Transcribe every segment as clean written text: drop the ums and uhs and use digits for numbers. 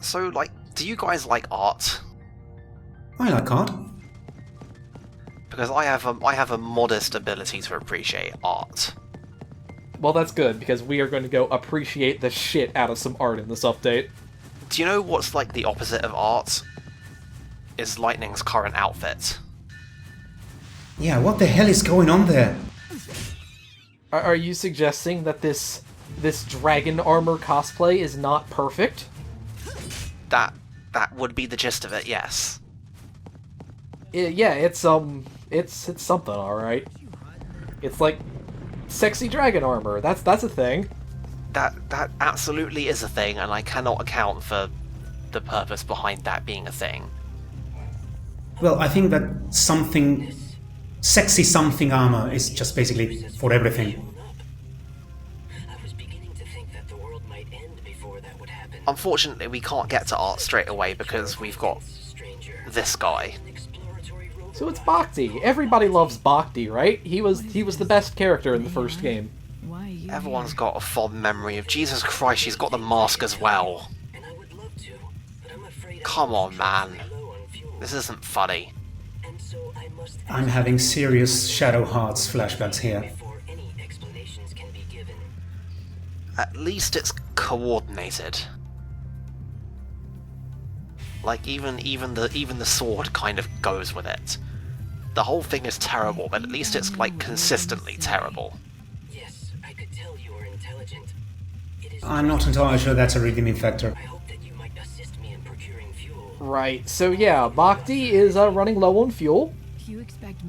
So, like, do you guys like art? I like art. Because I have a modest ability to appreciate art. Well, that's good, because we are going to go appreciate the shit out of some art in this update. Do you know what's like the opposite of art? Is Lightning's current outfit. Yeah, what the hell is going on there? Are you suggesting that this dragon armor cosplay is not perfect? That would be the gist of it, yes. Yeah, it's something, alright. It's like sexy dragon armor. That's a thing. That absolutely is a thing, and I cannot account for the purpose behind that being a thing. Well, I think that something... sexy something armor is just basically for everything. Unfortunately, we can't get to art straight away because we've got this guy. So it's Bhakti. Everybody loves Bhakti, right? He was the best character in the first game. Everyone's got a fond memory of Jesus Christ, she's got the mask as well. Come on, man. This isn't funny. I'm having serious Shadow Hearts flashbacks here. At least it's coordinated. Like even the sword kind of goes with it. The whole thing is terrible, but at least it's like consistently terrible. Yes, I could tell you were intelligent. I'm not entirely sure that's a redeeming factor. I hope that you might assist me in procuring fuel. Right, so yeah, Bhakti is running low on fuel.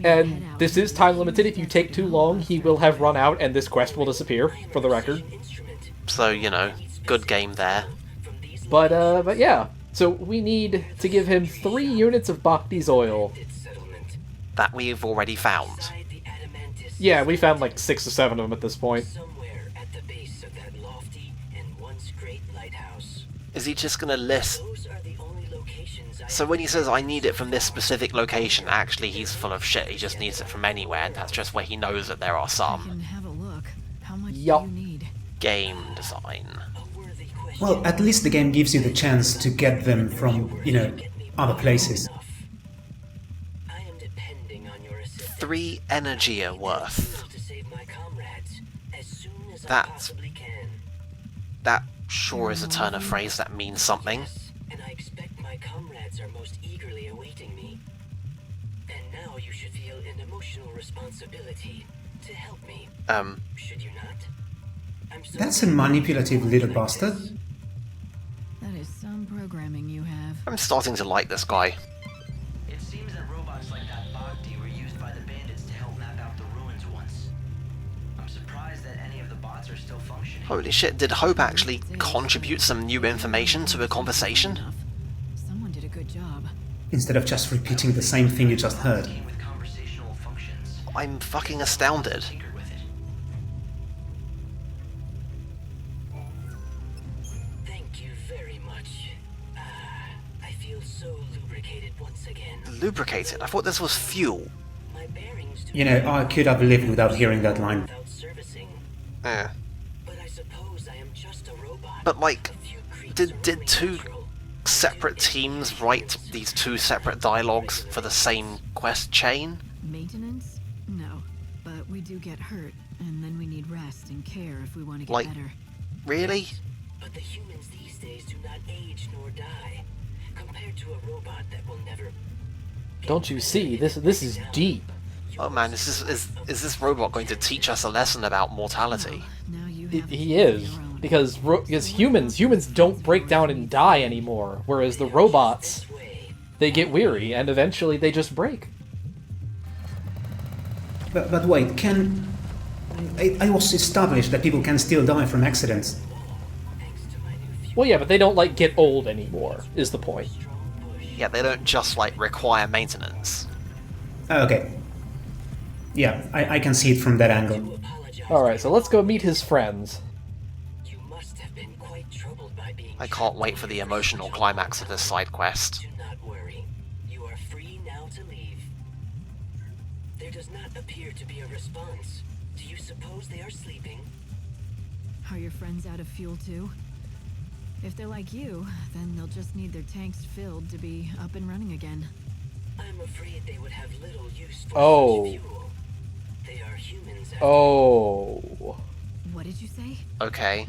And this is time limited. If you take too long, he will have run out and this quest will disappear, for the record. So, you know, good game there. But yeah. So we need to give him 3 units of Bhakti's oil. That we've already found. Yeah, we found like 6 or 7 of them at this point. Is he just gonna list... So when he says, I need it from this specific location, actually he's full of shit. He just needs it from anywhere, and that's just where he knows that there are some. Yup. Game design. Well, at least the game gives you the chance to get them from, you know, other places. 3 energy are worth. That sure is a turn of phrase that means something. And I expect my comrades are most eagerly awaiting me. And now you should feel an emotional responsibility to help me. Should you not? That's a manipulative little bastard. That is some programming you have. I'm starting to like this guy. It seems that robots like that Bhakti were used by the bandits to help map out the ruins once. I'm surprised that any of the bots are still functioning. Holy shit, did Hope actually contribute some new information to a conversation? Someone did a good job. Instead of just repeating the same thing you just heard. With conversational functions. I'm fucking astounded. Tinker with it. Thank you very much. I feel so lubricated once again. Lubricated? I thought this was fuel. My bearings do You know, I could have lived without hearing that line. without servicing. Eh. But I suppose I am just a robot. But like, A few creeps did away 2 control. separate teams write these 2 separate dialogues for the same quest chain? Maintenance? No. But we do get hurt, and then we need rest and care if we want to get Like- better. Really? But the humans these days do not age nor die, compared to a robot that will never. Don't you see? This is deep. Oh man, is this robot going to teach us a lesson about mortality? Now you have He is. Because humans don't break down and die anymore, whereas the robots, they get weary and eventually they just break. But wait, can... I was established that people can still die from accidents. Well, yeah, but they don't, like, get old anymore, is the point. Yeah, they don't just like require maintenance. Okay. Yeah, I can see it from that angle. Alright, so let's go meet his friends. You must have been quite troubled by being. I can't wait for the emotional climax of this side quest. Do not worry. You are free now to leave. There does not appear to be a response. Do you suppose they are sleeping? Are your friends out of fuel too? If they're like you, then they'll just need their tanks filled to be up and running again. I'm afraid they would have little use for Oh. such fuel. They are humans after Oh. What did you say? Okay.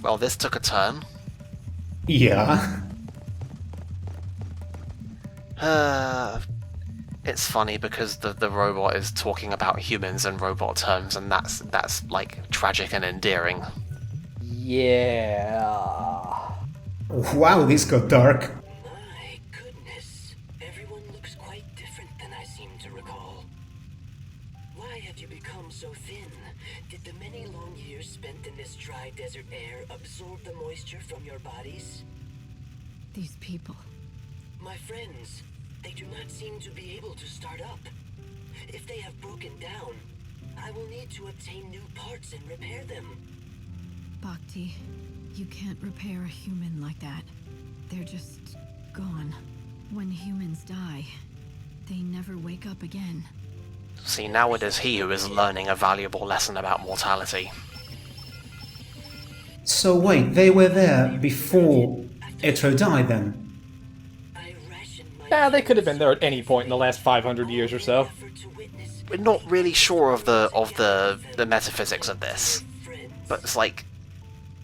Well, this took a turn. Yeah. It's funny because the robot is talking about humans in robot terms, and that's like tragic and endearing. Yeah. Wow, this got dark. My goodness. Everyone looks quite different than I seem to recall. Why have you become so thin? Did the many long years spent in this dry desert air absorb the moisture from your bodies? These people. My friends, they do not seem to be able to start up. If they have broken down, I will need to obtain new parts and repair them. Bhakti, you can't repair a human like that. They're just gone. When humans die, they never wake up again. See, now it is he who is learning a valuable lesson about mortality. So wait, they were there before Etro died then? I rationed my Nah, they could have been there at any point in the last 500 years or so. effort to witness We're not really sure of the metaphysics of this, friends. but it's like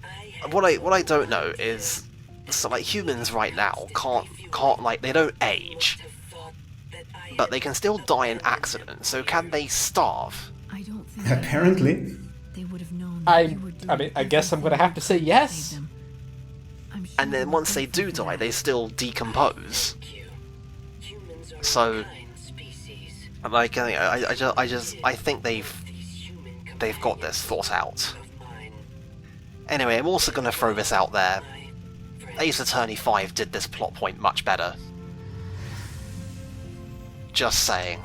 I have what I don't know is, so like humans right now can't like, they don't age, have thought that I but they can still die in accidents. So can they starve? I don't think Apparently. they would have known I that you were doing mean, I guess I'm gonna everything have to say to yes. save them. I'm sure And then we're once they grateful do for die, that. they still decompose. you. Humans are So- a kind species. Like I think These human they've got this thought out. of mine, Anyway, I'm also gonna throw this out there. my friends. Ace Attorney 5 did this plot point much better. Just saying.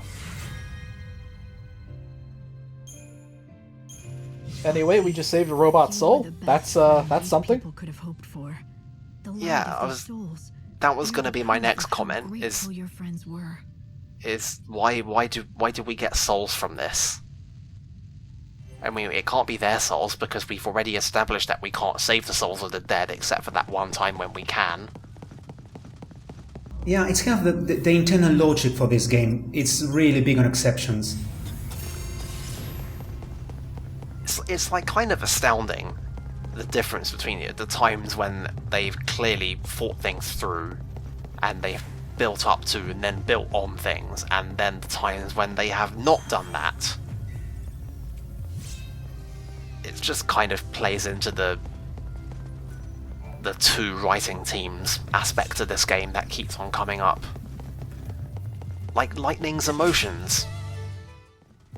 Anyway, we just saved a robot You soul. were the best friend That's these something. people could have hoped for. The light Yeah, of I their was- souls. That was And gonna the be my proof next of how comment. grateful your friends were. Is why do we get souls from this? I mean, it can't be their souls because we've already established that we can't save the souls of the dead except for that one time when we can. Yeah, it's kind of the internal logic for this game. It's really big on exceptions. It's like kind of astounding the difference between the times when they've clearly thought things through and they've built up to and then built on things, and then the times when they have not done that. It just kind of plays into the two writing teams aspect of this game that keeps on coming up. Like Lightning's emotions.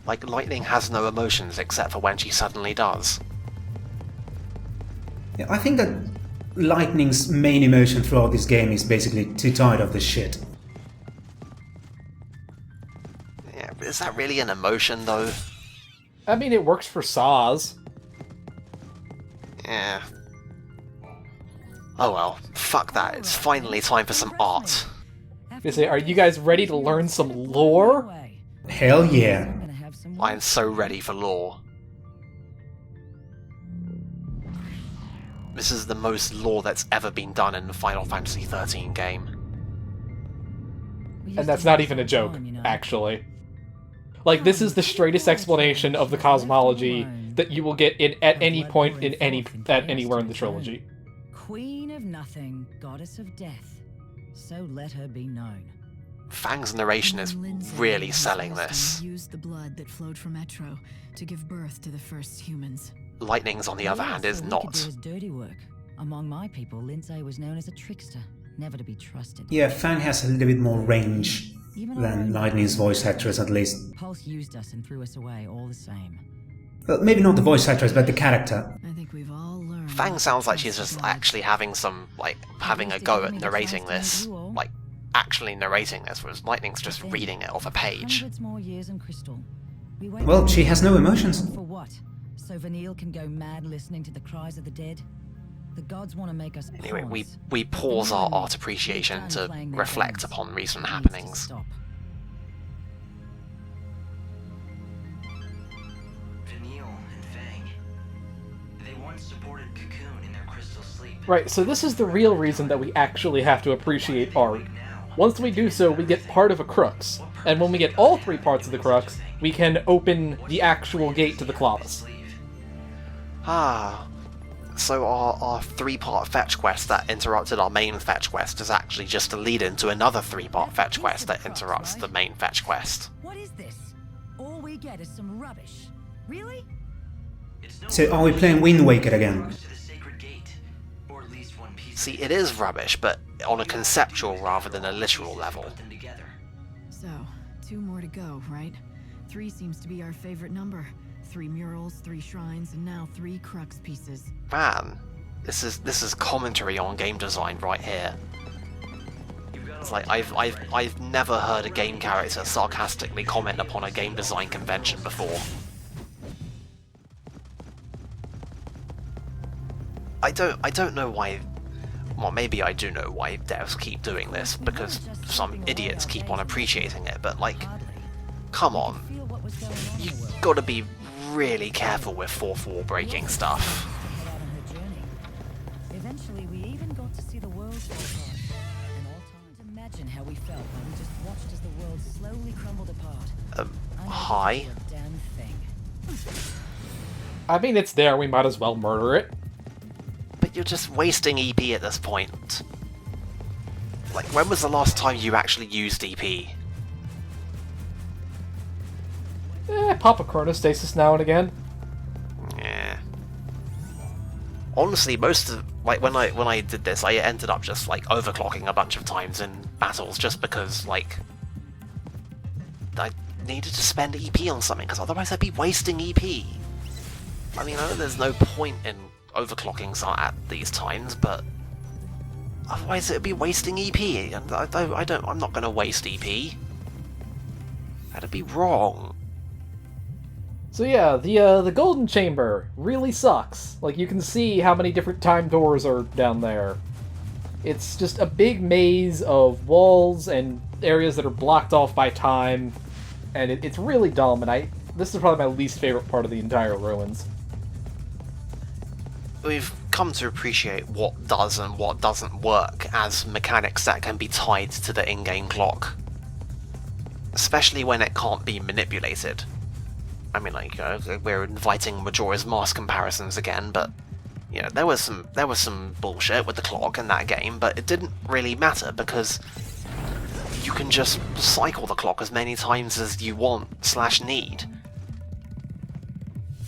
Like, Lightning has no emotions except for when she suddenly does. Yeah, I think that Lightning's main emotion throughout this game is basically too tired of this shit. Yeah, but is that really an emotion, though? I mean, it works for Saws. Yeah. Oh well, fuck that, it's finally time for some art. They say, are you guys ready to learn some lore? Hell yeah. I'm so ready for lore. This is the most lore that's ever been done in a Final Fantasy XIII game. And that's not even a joke, actually. Like, this is the straightest explanation of the cosmology that you will get at any point in anywhere in the trilogy. Queen of nothing, goddess of death. So let her be known. Fang's narration is Lindsay really and selling Austin this. used the blood that flowed from Etro to give birth to the first humans. Lightning's, on the other hand, is So we could not. do his dirty work. Among my people, Lindsay was known as a trickster, never to be trusted. Yeah, Fang has a little bit more range than Lightning's voice actress, at least. Pulse used us and threw us away all the same. Well, maybe not the voice actress, but the character. I think we've all learned. Fang what sounds like trust she's is just like. actually having a go at narrating this. Like, actually narrating this, whereas Lightning's just reading it off a page. Hundreds more years in Crystal. We wait Well, she has no emotions. for what? So Vanille can go mad listening to the cries of the dead? The gods want to make us Anyway, pawns. we pause our art appreciation to reflect upon recent happenings. Stop. Vanille and Fang. They once supported Cocoon in their crystal sleep. Right, so this is the real reason that we actually have to appreciate art. Once we do so, we get part of a crux. And when we get all 3 parts of the crux, we can open the actual gate to the Clavus. Ah, so our 3-part fetch quest that interrupted our main fetch quest is actually just a lead-in to another 3-part fetch quest that interrupts the main fetch quest. What is this? All we get is some rubbish. Really? So are we playing Wind Waker again? See, it is rubbish, but on a conceptual rather than a literal level. So, 2 more to go, right? 3 seems to be our favorite number. 3 murals, 3 shrines, and now 3 crux pieces. Man, this is commentary on game design right here. It's like I've never heard a game character sarcastically comment upon a game design convention before. I don't know why. Well, maybe I do know why devs keep doing this, because some idiots keep on appreciating it, but like, come on. You gotta be really careful with 4th wall breaking stuff. Eventually, we even got to see the world fall apart. And all time, imagine how we felt when we just watched as the world slowly crumbled apart. Hi? Damn thing. I mean, it's there, we might as well murder it. But you're just wasting EP at this point. Like, when was the last time you actually used EP? Pop a chronostasis now and again. Yeah. Honestly, most of when I did this, I ended up just like overclocking a bunch of times in battles just because like I needed to spend EP on something, because otherwise I'd be wasting EP. I mean, I know there's no point in overclocking at these times, but otherwise it'd be wasting EP, and I'm not going to waste EP. That'd be wrong. So yeah, the Golden Chamber really sucks. Like, you can see how many different time doors are down there. It's just a big maze of walls and areas that are blocked off by time, and it's really dumb, and this is probably my least favorite part of the entire Ruins. We've come to appreciate what does and what doesn't work as mechanics that can be tied to the in-game clock. Especially when it can't be manipulated. I mean, like, we're inviting Majora's Mask comparisons again, but you know, there was some bullshit with the clock in that game, but it didn't really matter because you can just cycle the clock as many times as you want / need.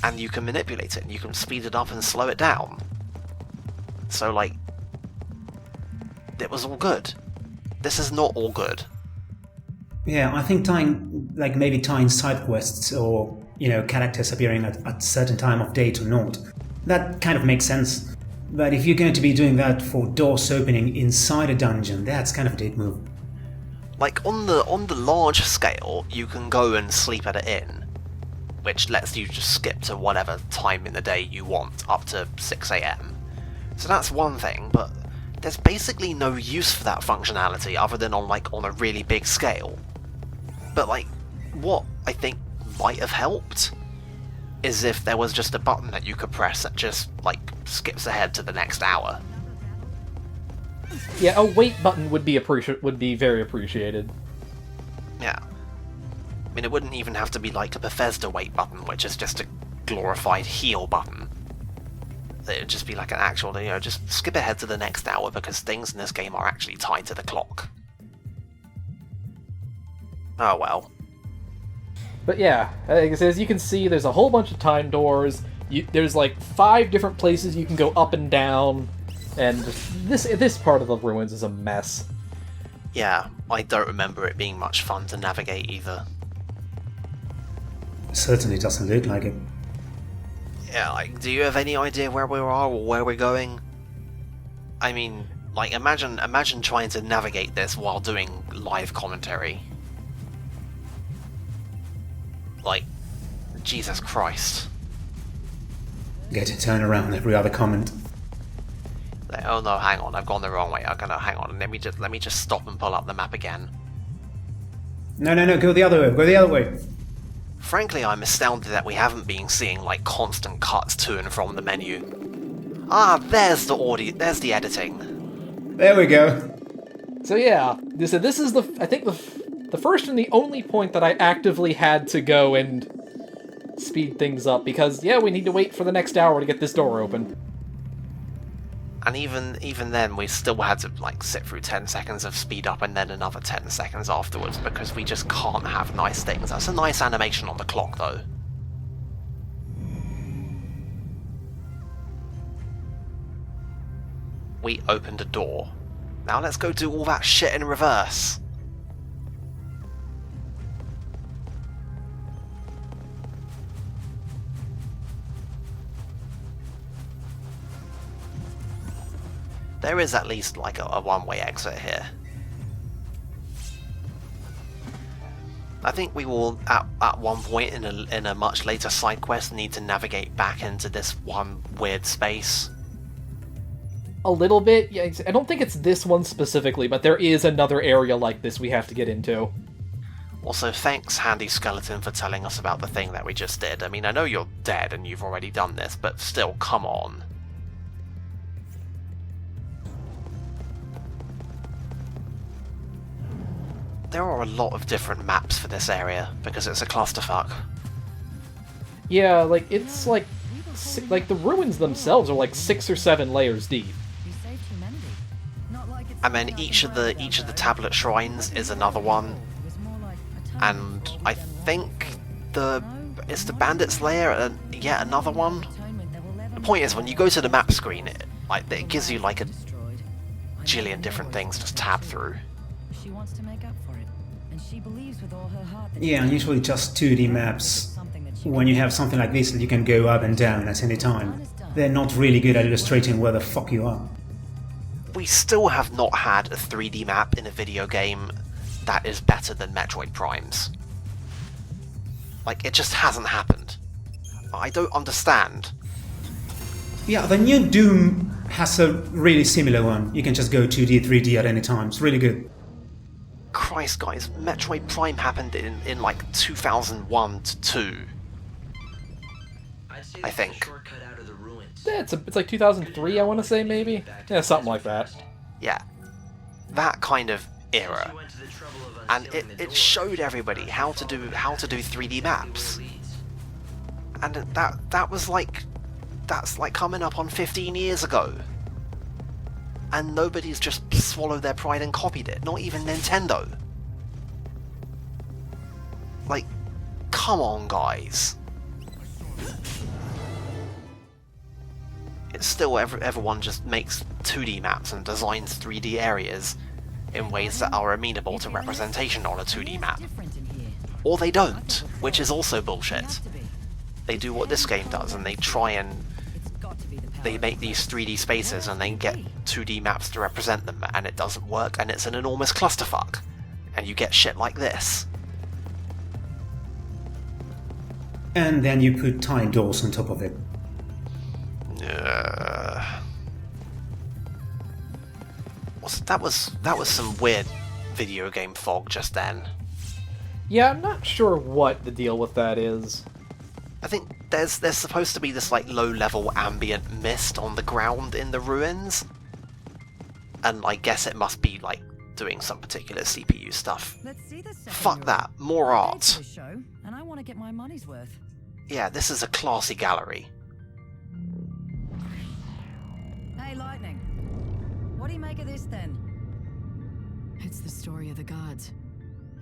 And you can manipulate it, and you can speed it up and slow it down. So, like, it was all good. This is not all good. Yeah, I think maybe tying side quests or, you know, characters appearing at a certain time of day to naught, that kind of makes sense. But if you're going to be doing that for doors opening inside a dungeon, that's kind of a dick move. Like, on the large scale, you can go and sleep at an inn, which lets you just skip to whatever time in the day you want, up to 6 AM. So that's one thing, but there's basically no use for that functionality other than on a really big scale. But like, what I think might have helped is if there was just a button that you could press that just, like, skips ahead to the next hour. Yeah, a wait button would be very appreciated. Yeah. I mean, it wouldn't even have to be like a Bethesda wait button, which is just a glorified heal button. It'd just be like an actual, you know, just skip ahead to the next hour because things in this game are actually tied to the clock. Oh well. But yeah, as you can see, there's a whole bunch of time doors. There's like 5 different places you can go up and down, and this part of the Ruins is a mess. Yeah, I don't remember it being much fun to navigate either. Certainly doesn't look like it. Yeah, like, do you have any idea where we are or where we're going? I mean, like, imagine trying to navigate this while doing live commentary. Like, Jesus Christ. Get to turn around every other comment. Like, oh no, hang on, I've gone the wrong way. I'm gonna hang on. Let me just stop and pull up the map again. No, go the other way. Go the other way. Frankly, I'm astounded that we haven't been seeing like constant cuts to and from the menu. Ah, there's the audio. There's the editing. There we go. So yeah, this is I think the first and the only point that I actively had to go and speed things up, because yeah, we need to wait for the next hour to get this door open. And even then, we still had to like sit through 10 seconds of speed up and then another 10 seconds afterwards because we just can't have nice things. That's a nice animation on the clock, though. We opened a door. Now let's go do all that shit in reverse. There is at least like a one-way exit here. I think we will at one point in a much later side quest need to navigate back into this one weird space. A little bit, yeah. I don't think it's this one specifically, but there is another area like this we have to get into. Also, thanks, Handy Skeleton, for telling us about the thing that we just did. I mean, I know you're dead and you've already done this, but still, come on. There are a lot of different maps for this area, because it's a clusterfuck. Yeah, like, it's like the ruins themselves are like 6 or 7 layers deep. You saved humanity. Not like it's And then each of the tablet shrines is another one. It was more like a time And before we I gather- think it's the Bandit's Lair yet another one. Atonement that will ever The point is, when you go to the map screen, it gives you like a destroyed. I jillion never different knew it things was to so tab true. through. She wants to make up for it, and she believes with all her heart that Yeah, and usually just 2D maps. something that she When you have something like this that you can go up and down at any time, they're not really good at illustrating where the fuck you are. We still have not had a 3D map in a video game that is better than Metroid Prime's. Like, it just hasn't happened. I don't understand. Yeah, the new Doom has a really similar one. You can just go 2D, 3D at any time. It's really good. Christ, guys, Metroid Prime happened in like 2001 to 2. I'd say I that's think. a shortcut out of the ruins. Yeah, it's like 2003, I want to say, maybe? Yeah, something like that. Yeah. That kind of era. She went to the trouble of And unsealing the it door. showed everybody how to do 3D maps. And that's like coming up on 15 years ago. And nobody's just swallowed their pride and copied it. Not even Nintendo. Like, come on, guys. It's still everyone just makes 2D maps and designs 3D areas in ways that are amenable to representation on a 2D map. different in here. Or they don't, which is also bullshit. Has to be. They do what this game does, and they try and It's got to be the power they of make God. these 3D spaces and then get 2D maps to represent them, and it doesn't work, and it's an enormous clusterfuck. And you get shit like this. And then you put time doors on top of it. That was some weird video game fog just then. Yeah, I'm not sure what the deal with that is. I think there's supposed to be this like low-level ambient mist on the ground in the ruins, and I guess it must be like doing some particular CPU stuff. Let's see the second Fuck room. that, more I paid art. for the show, and I want to get my money's worth. Yeah, this is a classy gallery. Hey, Lightning. What do you make of this then? It's the story of the gods.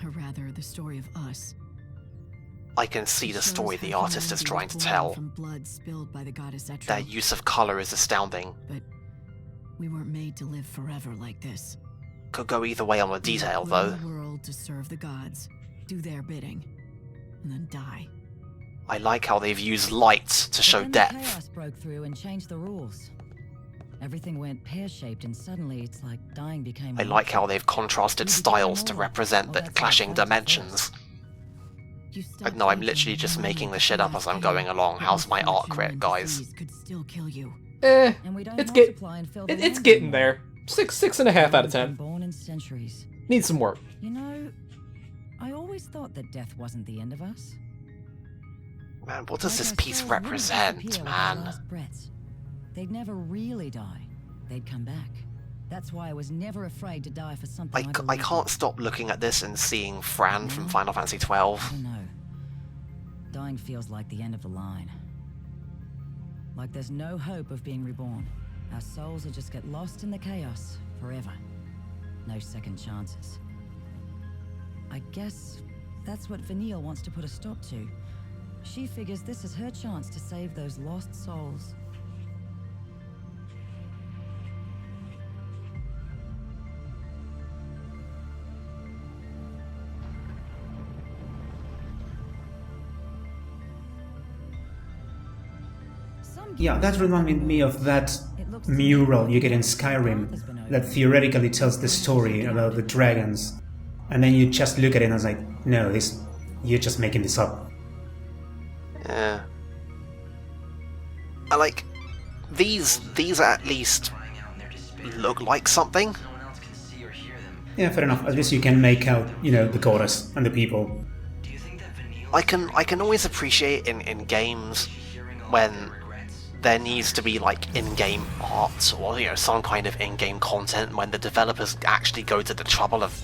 Or rather, the story of us. I can see It the shows story the how artist is humanity trying was to born tell. From blood spilled by the goddess Etro. Their use of colour is astounding. But we weren't made to live forever like this. Could go either way on the We detail, were put though. in the world to serve the gods, do their bidding, and then die. I like how they've used light to But show then the depth. chaos broke through and changed the rules. Everything went pear-shaped, and suddenly it's like dying became. I like how they've contrasted We became styles to normal. represent Oh, the that's how it clashing felt at dimensions. You I stopped know I'm thinking literally just one making moment this shit up as I'm going along. that How's my art misfortune crit, and guys? disease could still kill you. Eh, And we don't it's multiply and fill the it's land getting anymore. there. 6.5 out of Been 10. Born in centuries. Needs some work. You know, I always thought that death wasn't the end of us. Man, what does Like this our piece souls wouldn't represent, disappear with our man? last breaths. they'd never really die. They'd come back. That's why I was never afraid to die for something I I believed can't in. stop looking at this and seeing Fran from Final Fantasy XII. I don't know. Dying feels like the end of the line. Like there's no hope of being reborn. Our souls will just get lost in the chaos forever. No second chances. I guess that's what Vanille wants to put a stop to. She figures this is her chance to save those lost souls. Yeah, that reminded me of that mural you get in Skyrim that theoretically tells the story about the dragons. And then you just look at it and it's like, no, you're just making this up. Yeah. I like these at least look like something. Yeah, fair enough. At least you can make out, the goddess and the people. I can always appreciate in games when there needs to be like in-game art or some kind of in-game content when the developers actually go to the trouble of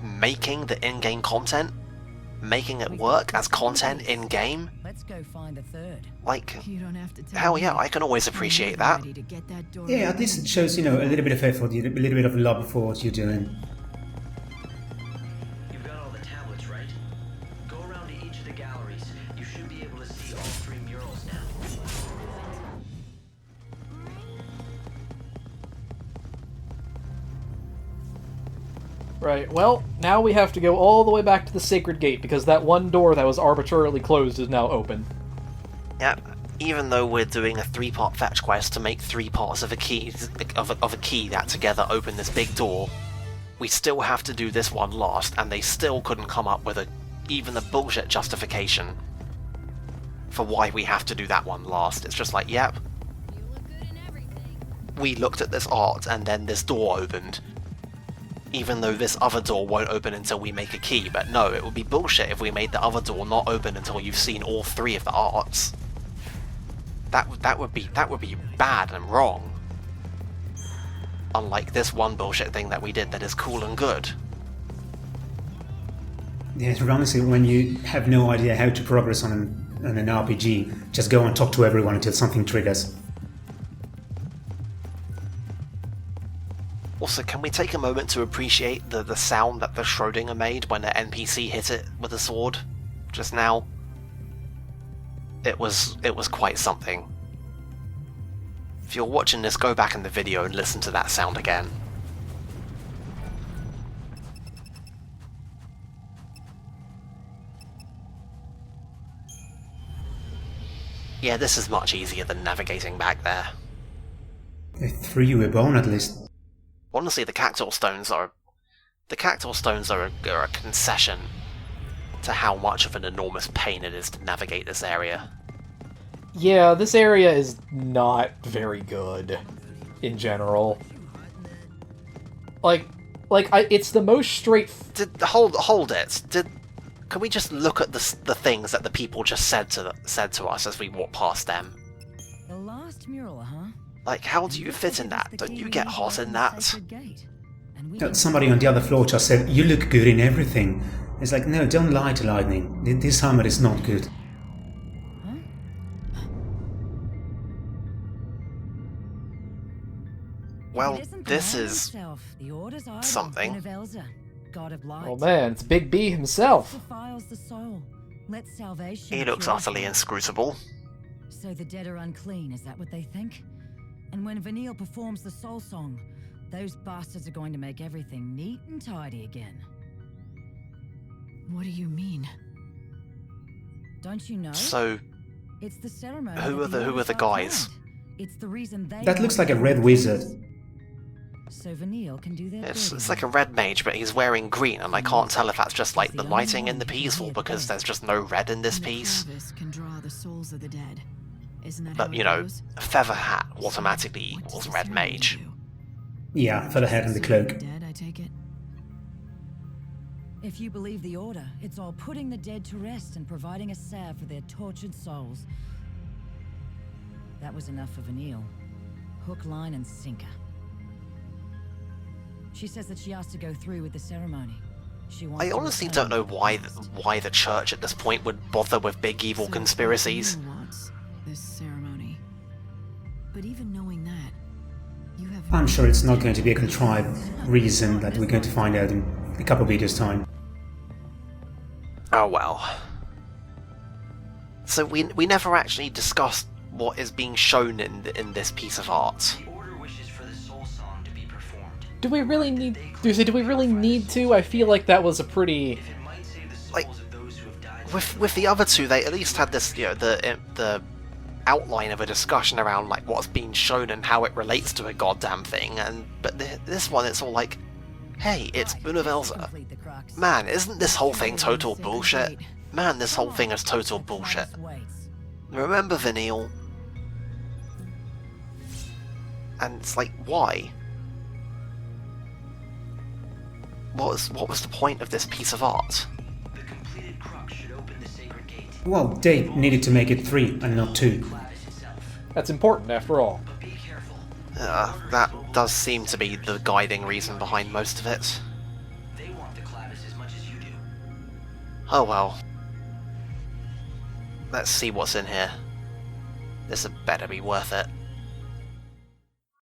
making the in-game content, making it work as content in-game. Let's go find the third. Like, You don't have to tell hell me. yeah, I can always appreciate that. Ready to get that door Yeah, at least it shows, a little bit of effort, a little bit of love for what you're doing. You've got all the tablets, right? Go around to each of the galleries. You should be able to see all 3 murals now. Right, well, now we have to go all the way back to the Sacred Gate, because that one door that was arbitrarily closed is now open. Yep. Even though we're doing a 3-part fetch quest to make 3 parts of a key of a key that together open this big door, we still have to do this one last, and they still couldn't come up with even a bullshit justification for why we have to do that one last. It's just like, yep, we looked at this art and then this door opened, even though this other door won't open until we make a key. But no, it would be bullshit if we made the other door not open until you've seen all 3 of the arts. That would be bad and wrong. Unlike this one bullshit thing that we did that is cool and good. Yeah, honestly, when you have no idea how to progress on an RPG, just go and talk to everyone until something triggers. Also, can we take a moment to appreciate the sound that the Schrödinger made when an NPC hit it with a sword just now? It was quite something. If you're watching this, go back in the video and listen to that sound again. Yeah, this is much easier than navigating back there. They threw you a bone at least. Honestly, the Cactual Stones are a concession to how much of an enormous pain it is to navigate this area. Yeah, this area is not very good, in general. It's the most Hold it. Can we just look at the things that the people just said to us as we walk past them? The last mural, huh? Like, how do you fit in that? Don't you get hot in that? Somebody on the other floor just said, "You look good in everything." It's like, no, don't lie to Lightning. This armor is not good. Well, this is something. Oh man, it's Big B himself. He looks utterly inscrutable. So the dead are unclean, is that what they think? And when Vanille performs the soul song, those bastards are going to make everything neat and tidy again. What do you mean? Don't you know? So, It's the ceremony who are the guys? It's the reason they That looks like a red wizard. So Vanille can do their It's like a red mage, but he's wearing green, and I can't tell if that's just like the lighting in the piece or because there's just no red in this piece. Can draw the souls of the dead. Isn't that But, how you it know, goes? a feather hat automatically What does equals the red ceremony mage. do? Yeah, for the head and the cloak. Dead, I take it. If you believe the order, it's all putting the dead to rest and providing a salve for their tortured souls. That was enough for Vanille. Hook, line, and sinker. She says that she asked to go through with the ceremony. She wants I to honestly return don't know to why the church at this point would bother with big evil So conspiracies. Vanille wants this ceremony. But even knowing that, you have. I'm sure it's not going to be a contrived reason that we're going to find out in a couple of videos' time. Oh well. So we never actually discussed what is being shown in this piece of art. The Order wishes for the soul song to be performed. Do we really need... Do we really need to? I feel like that was a pretty... If it might save the souls Like, of those who have died. With the other two, they at least had this, the outline of a discussion around like what's being shown and how it relates to a goddamn thing. But this one, it's all like, hey, it's Univelza. complete the crux. Man, isn't this whole thing total bullshit? Man, this whole thing is total bullshit. Remember Vanille? And it's like, why? What was the point of this piece of art? The completed crux should open the sacred gate. Well, they needed to make it 3 and not 2. Clavis itself. That's important, after all. But be careful. That does seem to be the guiding reason behind most of it. They want the Clavis as much as you do. Oh well. Let's see what's in here. This had better be worth it.